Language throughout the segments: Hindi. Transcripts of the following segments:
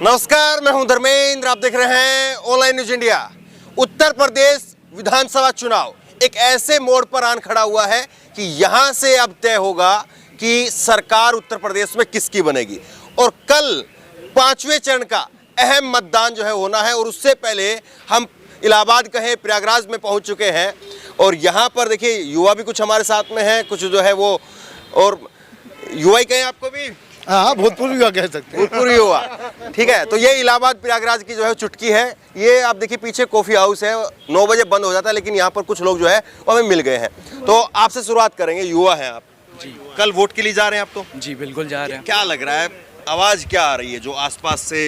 नमस्कार, मैं हूं धर्मेंद्र। आप देख रहे हैं online news India. Uttar Pradesh विधानसभा चुनाव एक ऐसे मोड़ पर आन खड़ा हुआ है कि यहां से अब तय होगा कि सरकार उत्तर प्रदेश में किसकी बनेगी। और कल 5वें चरण का अहम मतदान जो है होना है। और उससे पहले हम इलाहाबाद कहें प्रयागराज में पहुंच चुके हैं। और यहाँ पर देखिए युवा भी कुछ हमारे साथ में हैं, कुछ जो है वो, और युवा ही कहें आपको भी, हाँ भूतपूर्व युवा कह सकते हैं। भूतपूर्व युवा, ठीक है। तो ये इलाहाबाद प्रयागराज की जो है चुटकी है। ये आप देखिए पीछे कॉफ़ी हाउस है, 9 बजे बंद हो जाता है, लेकिन यहाँ पर कुछ लोग जो है वो हमें मिल गए हैं। तो आपसे शुरुआत करेंगे, युवा हैं आप जी। कल वोट के लिए जा रहे हैं आप? तो जी बिल्कुल जा रहे हैं। क्या लग रहा है, आवाज़ क्या आ रही है जो आसपास से?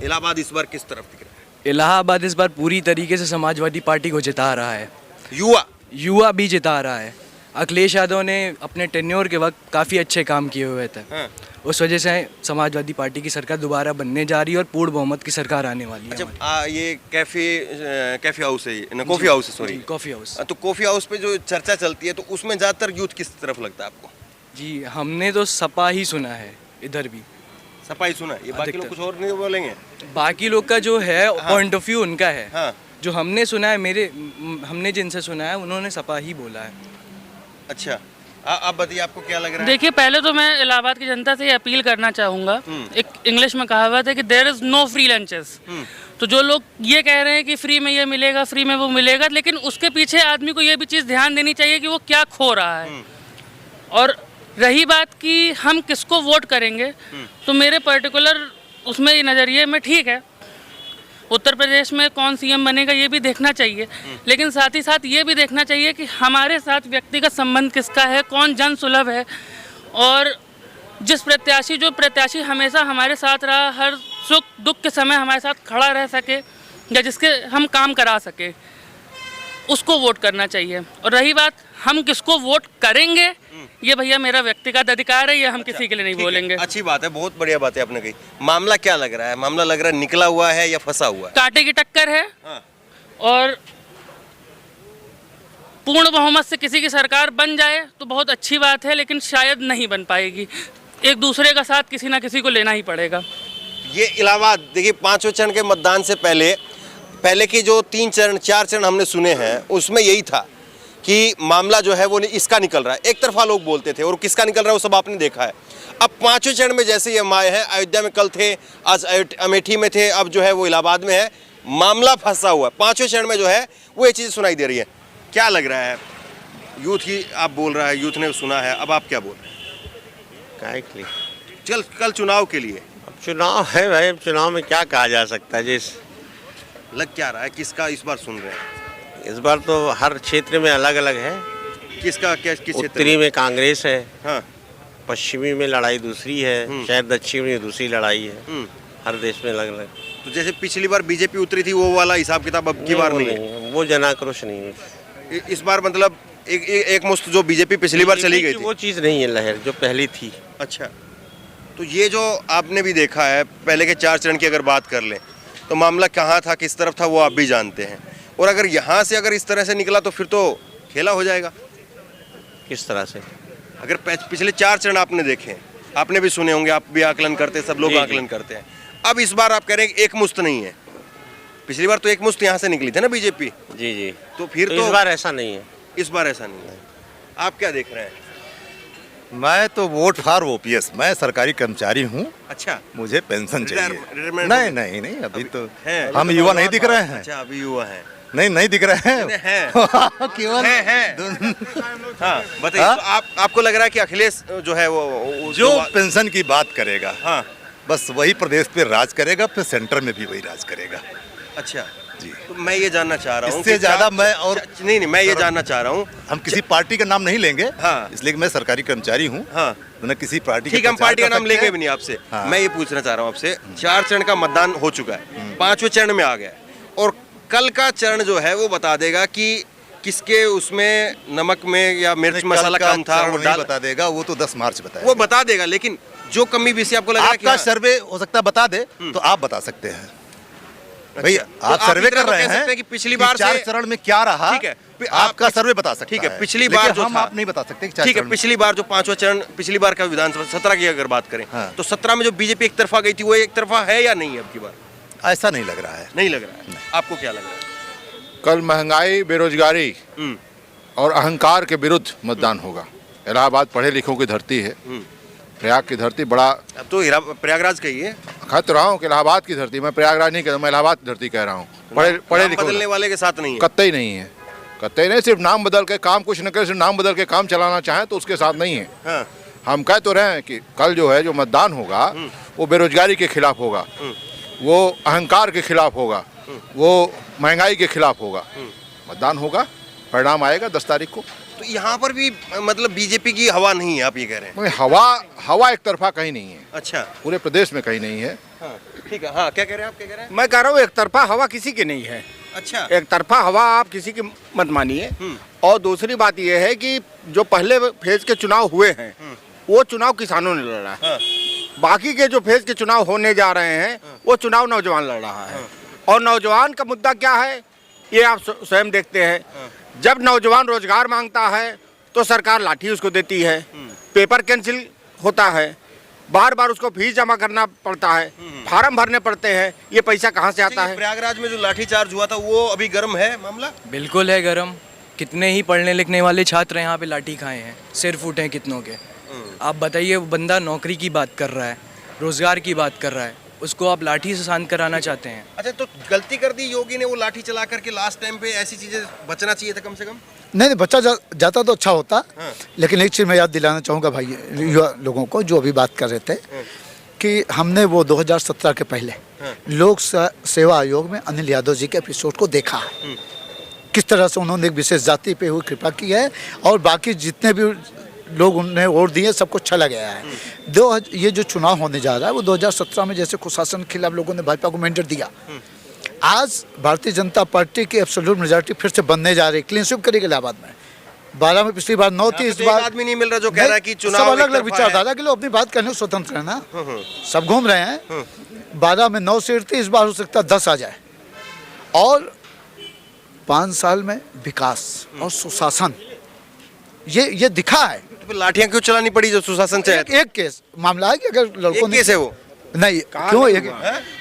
इलाहाबाद इस बार किस तरफ दिख रहा है? इलाहाबाद इस बार पूरी तरीके से समाजवादी पार्टी को जिता रहा है। युवा भी जिता रहा है। अखिलेश यादव ने अपने टेन्योर के वक्त काफ़ी अच्छे काम किए हुए थे। हाँ। उस वजह से समाजवादी पार्टी की सरकार दोबारा बनने जा रही है और पूर्ण बहुमत की सरकार आने वाली है। अच्छा, ये कैफे हाउस है, कॉफ़ी हाउस है, सॉरी कॉफ़ी हाउस। तो कॉफ़ी हाउस पे जो चर्चा चलती है, तो उसमें ज़्यादातर यूथ किस तरफ लगता है आपको? जी हमने तो सपा ही सुना है, इधर भी सपा ही सुना है। ये बाकी लोग कुछ और नहीं बोलेंगे? बाकी लोग का जो है पॉइंट ऑफ व्यू उनका है। हाँ। जो हमने सुना है, हमने जिनसे सुना है उन्होंने सपा ही बोला है। अच्छा, आप बताइए, आपको क्या लग रहा है? देखिए, पहले तो मैं इलाहाबाद की जनता से ये अपील करना चाहूँगा। एक इंग्लिश में कहावत है कि there is no free lunches. तो जो लोग ये कह रहे हैं कि फ्री में ये मिलेगा, फ्री में वो मिलेगा, लेकिन उसके पीछे आदमी को ये भी चीज़ ध्यान देनी चाहिए कि वो क्या खो रहा है। और रही बात कि हम किसको वोट करेंगे, तो मेरे पर्टिकुलर उसमें नज़रिए में ठीक है, उत्तर प्रदेश में कौन सीएम बनेगा ये भी देखना चाहिए, लेकिन साथ ही साथ ये भी देखना चाहिए कि हमारे साथ व्यक्तिगत संबंध किसका है, कौन जन सुलभ है, और जो प्रत्याशी हमेशा हमारे साथ रहा, हर सुख दुख के समय हमारे साथ खड़ा रह सके या जिसके हम काम करा सके, उसको वोट करना चाहिए। और रही बात हम किसको वोट करेंगे, ये भैया मेरा व्यक्तिगत अधिकार है, ये हम किसी के लिए नहीं बोलेंगे। अच्छी बात है, बहुत बढ़िया बात है आपने कही। मामला क्या लग रहा है? मामला लग रहा है निकला हुआ है या फंसा हुआ है? कांटे की टक्कर है। हाँ। और पूर्ण बहुमत से किसी की सरकार बन जाए तो बहुत अच्छी बात है, लेकिन शायद नहीं बन पाएगी। एक दूसरे का साथ किसी ना किसी को लेना ही पड़ेगा। ये इलाहाबाद देखिए, 5वें चरण के मतदान से पहले की जो 3 चरण 4 चरण हमने सुने हैं, उसमें यही था कि मामला जो है वो इसका निकल रहा है। एक तरफा लोग बोलते थे, और किसका निकल रहा है वो सब आपने देखा है। अब 5वें चरण में जैसे ये हम आए हैं, अयोध्या में कल थे, आज अमेठी में थे, अब जो है वो इलाहाबाद में है। मामला फंसा हुआ है। 5वें चरण में जो है वो ये चीज़ सुनाई दे रही है। क्या लग रहा है? यूथ ही आप बोल रहा है, यूथ ने सुना है, अब आप क्या बोल रहे हैं? काय के लिए? कल चुनाव के लिए। अब चुनाव है भाई, अब चुनाव में क्या कहा जा सकता है। जिस लग क्या रहा है, किसका इस बार सुन रहे हैं? इस बार तो हर क्षेत्र में अलग अलग है। किस क्षेत्र? उत्तरी में कांग्रेस है। हाँ। पश्चिमी में लड़ाई दूसरी है, शायद दक्षिण में दूसरी लड़ाई है। हर देश में अलग अलग। तो जैसे पिछली बार बीजेपी उतरी थी, वो वाला हिसाब किताब अब की बार नहीं है? वो जनाक्रोश नहीं है इस बार। मतलब एक मुश्त जो बीजेपी पिछली बार चली गई थी, वो चीज़ नहीं है लहर जो पहली थी। अच्छा, तो ये जो आपने भी देखा है, पहले के 4 चरण की अगर बात कर लें, तो मामला कहाँ था, किस तरफ था, वो आप भी जानते हैं। और अगर यहाँ से अगर इस तरह से निकला तो फिर तो खेला हो जाएगा। किस तरह से? अगर पिछले 4 चरण आपने देखे, आपने भी सुने होंगे, आप भी आकलन करते हैं, सब लोग आकलन करते हैं। अब इस बार आप कह रहे हैं एक मुश्त नहीं है। पिछली बार तो एक मुश्त यहाँ से निकली थी ना बीजेपी। जी जी। तो फिर तो इस बार ऐसा नहीं है। इस बार ऐसा नहीं है। आप क्या देख रहे हैं? मैं तो वोट फॉर ओपीएस। मैं सरकारी कर्मचारी हूँ। अच्छा, मुझे पेंशन चाहिए। नहीं, अभी तो हम युवा नहीं दिख रहे हैं। अच्छा, अभी युवा है? नहीं दिख रहे हैं। केवल हाँ, बताइए। तो आपको लग रहा है कि अखिलेश जो है वो जो पेंशन की बात करेगा, हाँ, बस वही प्रदेश पे राज करेगा, फिर सेंटर में भी वही राज करेगा। अच्छा जी। तो मैं ये जानना चाह रहा हूँ, इससे ज्यादा मैं और नहीं, मैं ये जानना चाह रहा हूँ, हम किसी पार्टी का नाम नहीं लेंगे। हाँ। इसलिए मैं सरकारी कर्मचारी हूँ। हाँ, न किसी पार्टी। ठीक है, हम पार्टी का नाम लेंगे भी नहीं आपसे। हाँ। मैं ये पूछना चाह रहा हूँ आपसे, 4 चरण का मतदान हो चुका है, 5वें चरण में आ गया, और कल का चरण जो है वो बता देगा कि किसके उसमें नमक में या मिर्च मसाला कम था, वो नहीं बता देगा। वो तो 10 मार्च बताएगा। वो बता देगा, लेकिन जो कमी बेसी आपको लग रहा है कि आपका सर्वे हो सकता है बता दे, तो आप बता सकते हैं। भाई अच्छा, आप तो सर्वे इतना कर तो रहे कह सकते हैं हैं कि पिछली बार चार से चरण में क्या रहा, ठीक है, आपका सर्वे बता सकता ठीक है, है। पिछली लेकिन बार जो हम था, आप नहीं बता सकते कि चार ठीक है, चरण में- पिछली बार जो 5वां चरण पिछली बार का विधानसभा 17 की अगर बात करें हाँ। तो 17 में जो बीजेपी एक तरफा गई थी वो एक तरफा है या नहीं है अब की बार? ऐसा नहीं लग रहा है। नहीं लग रहा है, आपको क्या लग रहा है? कल महंगाई, बेरोजगारी हम्म, और अहंकार के विरुद्ध मतदान होगा। इलाहाबाद पढ़े लिखों की धरती है, प्रयाग की धरती बड़ा अब तो प्रयागराज का ही है, कह तो रहा हूँ कि इलाहाबाद की धरती, मैं प्रयागराज नहीं कह रहा, मैं इलाहाबाद की धरती कह रहा हूँ। पढ़े नाम लिखों बदलने वाले के साथ नहीं है। कतई नहीं है, कतई नहीं। सिर्फ नाम बदल के काम कुछ न करे, सिर्फ नाम बदल के काम चलाना चाहें तो उसके साथ नहीं है। हाँ, हम कह तो रहे हैं कि कल जो है जो मतदान होगा वो बेरोजगारी के खिलाफ होगा, वो अहंकार के खिलाफ होगा, वो महंगाई के खिलाफ होगा। मतदान होगा, परिणाम आएगा 10 तारीख को। तो यहाँ पर भी मतलब बीजेपी की हवा नहीं है, आप ये कह रहे हैं? नहीं, हवा एक तरफा कहीं नहीं है, अच्छा, पूरे प्रदेश में कहीं नहीं है। हाँ, ठीक है, हाँ, क्या कह रहे हैं आप, क्या कह रहे हैं? मैं कह रहा हूँ एक तरफा हवा किसी की नहीं है। अच्छा, एक तरफा हवा आप किसी की मत मानिए। और दूसरी बात यह है कि जो पहले फेज के चुनाव हुए हैं वो चुनाव किसानों ने लड़ा है। हाँ, बाकी के जो फेज के चुनाव होने जा रहे हैं वो चुनाव नौजवान लड़ रहा है। और नौजवान का मुद्दा क्या है ये आप स्वयं देखते हैं। जब नौजवान रोजगार मांगता है तो सरकार लाठी उसको देती है, पेपर कैंसिल होता है, बार बार उसको फीस जमा करना पड़ता है, फार्म भरने पड़ते हैं, ये पैसा कहाँ से आता है? प्रयागराज में जो लाठीचार्ज हुआ था वो अभी गर्म है मामला? बिल्कुल है गरम। कितने ही पढ़ने लिखने वाले छात्र यहाँ पे लाठी खाए हैं, सिर फूटे हैं कितनों के। आप बताइए, वो बंदा नौकरी की बात कर रहा है, रोजगार की बात कर रहा है, उसको आप लाठी से शांत कराना चाहते हैं। अच्छा, तो गलती कर दी योगी ने वो लाठी चला करके लास्ट टाइम पे, ऐसी चीजें बचना चाहिए था कम से कम। नहीं बच्चा जाता तो अच्छा होता। लेकिन एक चीज़ मैं याद दिलाना चाहूँगा भाई युवा लोगों को जो अभी बात कर रहे थे कि हमने वो 2017 के पहले लोक सेवा आयोग में अनिल यादव जी के एपिसोड को देखा है, किस तरह से उन्होंने एक विशेष जाति पे हुई कृपा की है और बाकी जितने भी लोग उन्हें वोट दिए सबको चला गया है। ये जो चुनाव होने जा रहा है वो 2017 में जैसे कुशासन के खिलाफ लोगों ने भाजपा को मैंडेट दिया, आज भारतीय जनता पार्टी की एब्सोल्यूट मेजॉरिटी फिर से बनने जा रही है, क्लीन स्वीप करेगी इलाहाबाद में। 12 में पिछली बार 9 थी, इस बार आदमी नहीं मिल रहा जो कह रहा है कि चुनाव अलग अलग विचारधारा के लोग अपनी बात करने को स्वतंत्र है ना, सब घूम रहे हैं। 12 में 9 सीट थी, इस बार हो सकता है 10 आ जाए। और 5 साल में विकास और सुशासन ये दिखा है। तो लाठियां क्यों चलानी पड़ी जो सुशासन चाहे? एक केस मामला है कि अगर लड़कों ने केस है वो नहीं क्यों एक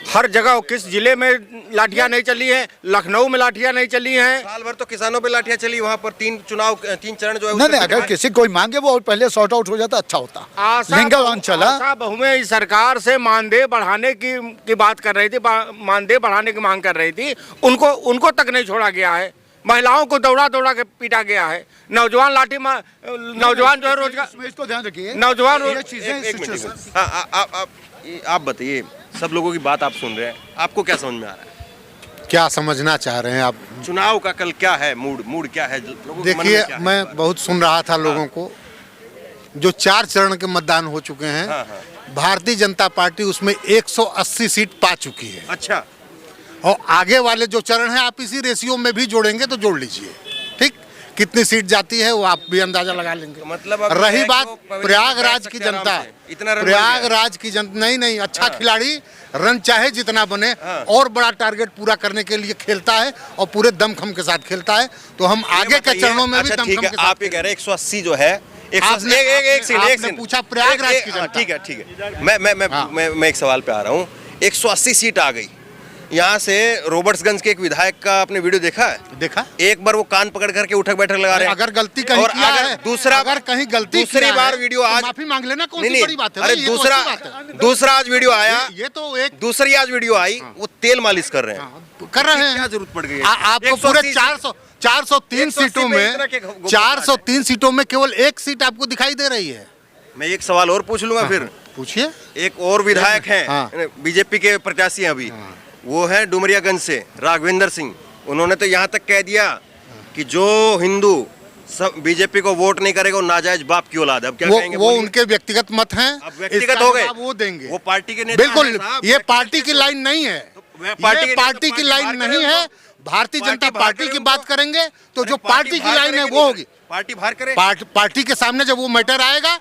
हर जगह किस जिले में लाठियां नहीं चली हैं? लखनऊ में लाठियां नहीं चली हैं। साल भर तो किसानों पे लाठियां चली, वहाँ पर 3 चरण जो है नहीं अगर किसी कोई मांगे वो और पहले सॉर्ट आउट हो जाता अच्छा होता। लिंगावान चला, आशा बहुएं इस सरकार से मानदेय बढ़ाने की बात कर रही थी, मानदेय बढ़ाने की मांग कर रही थी, उनको तक नहीं छोड़ा गया है। महिलाओं को दौड़ा दौड़ा के पीटा गया है। नौजवान नौजवान जो है रोजगार, इसको ध्यान रखिए, नौजवान ये चीजें आप बताइए, सब लोगों की बात आप सुन रहे हैं, आपको क्या समझ में आ रहा है? क्या समझना चाह रहे हैं आप? चुनाव का कल क्या है मूड क्या है लोगों के मन में देखिए, क्या है? मैं बहुत सुन रहा था लोगों को, जो 4 चरण के मतदान हो चुके हैं, भारतीय जनता पार्टी उसमें 180 सीट पा चुकी है। अच्छा, और आगे वाले जो चरण हैं आप इसी रेशियो में भी जोड़ेंगे तो जोड़ लीजिए, ठीक? कितनी सीट जाती है वो आप भी अंदाजा लगा लेंगे। मतलब रही बात प्रयागराज की जनता, प्रयागराज की जनता नहीं अच्छा खिलाड़ी रन चाहे जितना बने और बड़ा टारगेट पूरा करने के लिए खेलता है और पूरे दमखम के साथ खेलता है, तो हम आगे के चरणों में भी दमखम के साथ। आप ये कह रहे हैं 180 जो है, एक सेकंड पूछा प्रयागराज की जनता। ठीक है, मैं एक सवाल पे आ रहा हूँ। 180 सीट आ गई, यहाँ से रॉबर्ट्सगंज के एक विधायक का आपने वीडियो देखा है? देखा। एक बार वो कान पकड़ करके उठक बैठक लगा रहे हैं। अगर गलती कहीं किया है, दूसरा अगर कहीं गलती दूसरी बार वीडियो आज माफी मांग लेना, कौन नहीं सी बड़ी बात है? अरे भाई, ये तो अच्छी बात है। दूसरा आज वीडियो आया, ये तो एक दूसरी आज वीडियो आई, वो तेल मालिश कर रहे हैं। कर रहे हैं। क्या जरूरत पड़ गई है? आपको पूरे 403 सीटों में 403 सीटों में केवल एक सीट आपको दिखाई दे रही है। मैं एक सवाल और पूछ लूंगा फिर। पूछिए। एक और विधायक हैं, बीजेपी के प्रत्याशी हैं अभी, वो है डुमरियागंज से राघवेंद्र सिंह। उन्होंने तो यहाँ तक कह दिया कि जो हिंदू सब बीजेपी को वोट नहीं करेगा वो नाजायज बाप की औलाद है। अब क्या कहेंगे? वो उनके व्यक्तिगत मत हैं, अब व्यक्तिगत हो गए, वो देंगे, वो पार्टी के नेता बिल्कुल। हैं साहब, ये पार्टी की लाइन नहीं है, ये पार्टी की लाइन नहीं है। भारतीय जनता पार्टी की बात करेंगे तो जो पार्टी की लाइन है वो होगी। पार्टी बाहर करे। पार्टी के सामने जब वो मैटर आएगा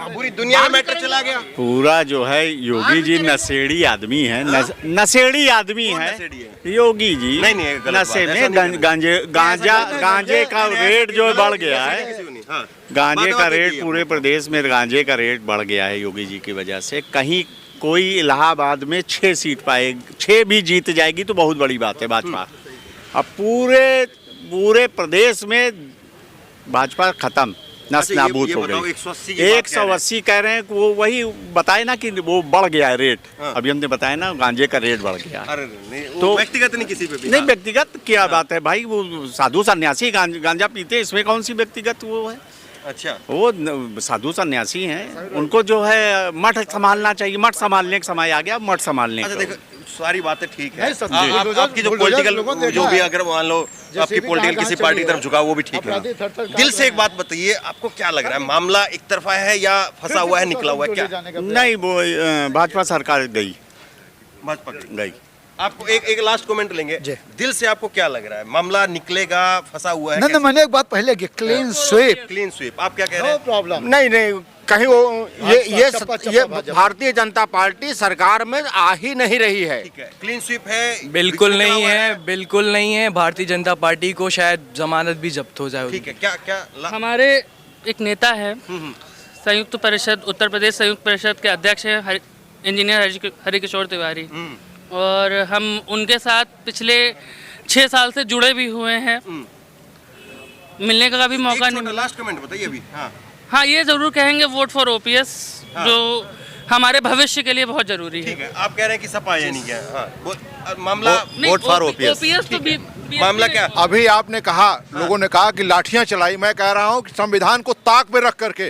पूरी दुनिया में मैटर चला गया। पूरा जो है योगी जी नशेड़ी आदमी है, नशेड़ी आदमी है योगी जी। नहीं, नशे में गांजे का रेट जो बढ़ गया है, गांजे का रेट पूरे प्रदेश में गांजे का रेट बढ़ गया है योगी जी की वजह से। कहीं कोई इलाहाबाद में 6 सीट पाएगी, 6 भी जीत जाएगी तो बहुत बड़ी बात है भाजपा। अब पूरे प्रदेश में भाजपा खत्म, नस नाबूद हो गई। 180 कह रहे हैं कि वो वही बताए ना कि वो बढ़ गया है रेट। अभी हमने बताया ना गांजे का रेट बढ़ गया। तो व्यक्तिगत नहीं, किसी पे भी नहीं, व्यक्तिगत क्या बात है भाई, वो साधु सन्यासी गांजा पीते, इसमें कौन सी व्यक्तिगत वो है। अच्छा, वो साधु सन्यासी हैं, उनको जो है मठ संभालना चाहिए। मठ संभालने का समय आ गया, मठ संभालने का। देखो सारी बातें ठीक है, आपकी जो पॉलिटिकल जो भी अगर मान लो आपकी पॉलिटिकल किसी पार्टी की तरफ झुकाव वो भी ठीक है। दिल से एक बात बताइए, आपको क्या लग रहा है, मामला एक तरफा है या फंसा हुआ है, निकला हुआ है क्या? नहीं, वो भाजपा सरकार गई, भाजपा गई। आपको एक लास्ट कमेंट लेंगे, दिल से आपको क्या लग रहा है, मामला निकलेगा, फंसा हुआ है? नहीं, मैंने एक बात पहले की, क्लीन स्वीप। क्लीन स्वीप, आप क्या कह रहे हैं? प्रॉब्लम नहीं, कहीं वो ये भारतीय जनता पार्टी सरकार में आ ही नहीं रही है। ठीक है, क्लीन स्वीप है? बिल्कुल नहीं है, बिल्कुल नहीं है। भारतीय जनता पार्टी को शायद जमानत भी जब्त हो जाए। ठीक है, क्या हमारे एक नेता है संयुक्त परिषद, उत्तर प्रदेश संयुक्त परिषद के अध्यक्ष हैं इंजीनियर हरिकिशोर तिवारी, और हम उनके साथ पिछले 6 साल से जुड़े भी हुए हैं। मिलने का भी मौका नहीं। लास्ट कमेंट बताइए अभी। हाँ, ये जरूर कहेंगे वोट फॉर ओपीएस, जो हमारे भविष्य के लिए बहुत जरूरी है। ठीक है, आप कह रहे हैं कि सपा ये नहीं क्या मामला? वोट फॉर ओपीएस तो मामला क्या? अभी आपने कहा, लोगों ने कहा कि लाठियां चलाई। मैं कह रहा हूं कि संविधान को ताक में रख करके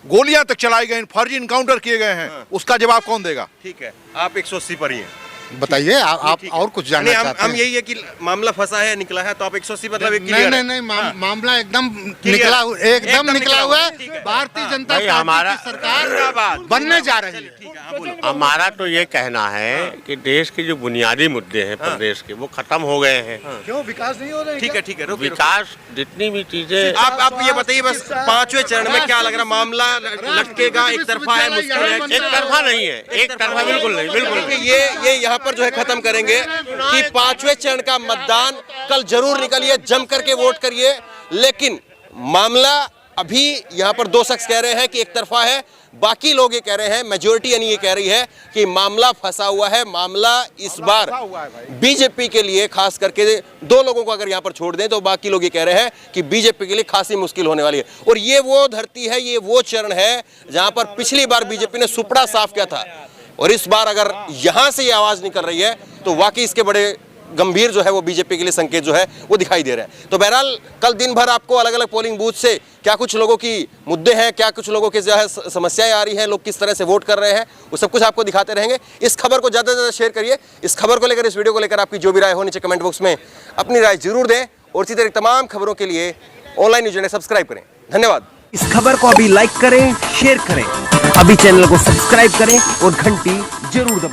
गोलियां तक चलाई गई, फर्जी इनकाउंटर किए गए हैं, उसका जवाब कौन देगा? ठीक है, आप 180 पर ही हैं। बताइए आप और कुछ जानना चाहते हैं? हम यही है कि मामला फंसा है, निकला है, तो आप 180 मतलब नहीं, मामला एकदम निकला हुआ है। भारतीय जनता पार्टी की सरकार बनने जा रही है। हमारा तो ये कहना है कि देश के जो बुनियादी मुद्दे हैं प्रदेश के, वो खत्म हो गए हैं। क्यों विकास नहीं हो रहा है? ठीक है, विकास जितनी भी चीजें, आप ये बताइए बस 5वें चरण में क्या लग रहा है, मामला लटकेगा, एक तरफा है, मुश्किल है? एक तरफा नहीं है, एक तरफा बिल्कुल नहीं, बिल्कुल। ये यहाँ पर जो है खत्म करेंगे कि 5वें चरण का मतदान कल जरूर निकलिए, जम करके वोट करिए। लेकिन मामला अभी यहाँ पर 2 शख्स कह रहे हैं कि एक तरफा है, बाकी लोग ये कह रहे हैं, मेजोरिटी यानी ये कह रही है कि मामला फंसा हुआ है। मामला इस बार बीजेपी के लिए, खास करके 2 लोगों को अगर यहाँ पर छोड़ दें तो बाकी लोग ये कह रहे हैं कि बीजेपी के लिए खासी मुश्किल होने वाली है। और ये वो धरती है, ये वो चरण है जहां पर पिछली बार बीजेपी ने सुपड़ा साफ किया था, और इस बार अगर यहां से ये आवाज निकल रही है तो वाकई इसके बड़े गंभीर जो है वो बीजेपी के लिए संकेत जो है वो दिखाई दे रहे हैं। तो बहरहाल कल दिन भर आपको अलग अलग पोलिंग बूथ से क्या कुछ लोगों की मुद्दे हैं, क्या कुछ लोगों के जो है समस्याएं आ रही हैं, लोग किस तरह से वोट कर रहे हैं, वो सब कुछ आपको दिखाते रहेंगे। इस खबर को ज़्यादा से ज़्यादा शेयर करिए। इस खबर को लेकर, इस वीडियो को लेकर आपकी जो भी राय हो नीचे कमेंट बॉक्स में अपनी राय जरूर दें, और इसी तरह तमाम खबरों के लिए ऑनलाइन न्यूज़ चैनल सब्सक्राइब करें। धन्यवाद। इस खबर को अभी लाइक करें, शेयर करें, अभी चैनल को सब्सक्राइब करें और घंटी जरूर दबाएं।